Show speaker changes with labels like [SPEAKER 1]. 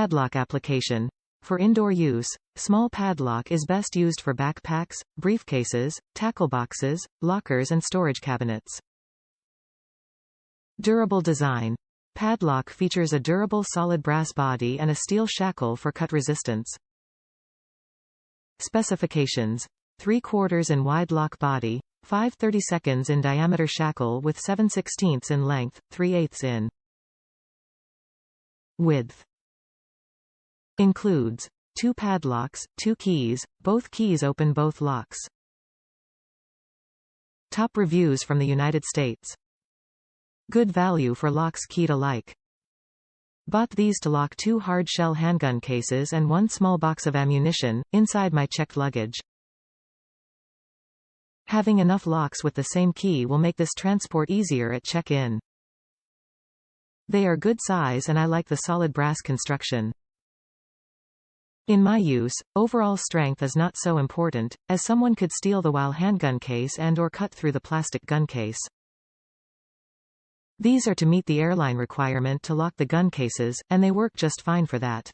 [SPEAKER 1] Padlock application. For indoor use, small padlock is best used for backpacks, briefcases, tackle boxes, lockers and storage cabinets. Durable design. Padlock features a durable solid brass body and a steel shackle for cut resistance. Specifications. 3/4 in wide lock body, 5/32 in diameter shackle with 7/16 in length, 3/8 in width. Includes 2 padlocks, 2 keys, both keys open both locks. Top reviews from the United States. Good value for locks keyed alike. Bought these to lock 2 hard shell handgun cases and 1 small box of ammunition, inside my checked luggage. Having enough locks with the same key will make this transport easier at check-in. They are good size and I like the solid brass construction. In my use, overall strength is not so important, as someone could steal the WOW handgun case and/or cut through the plastic gun case. These are to meet the airline requirement to lock the gun cases, and they work just fine for that.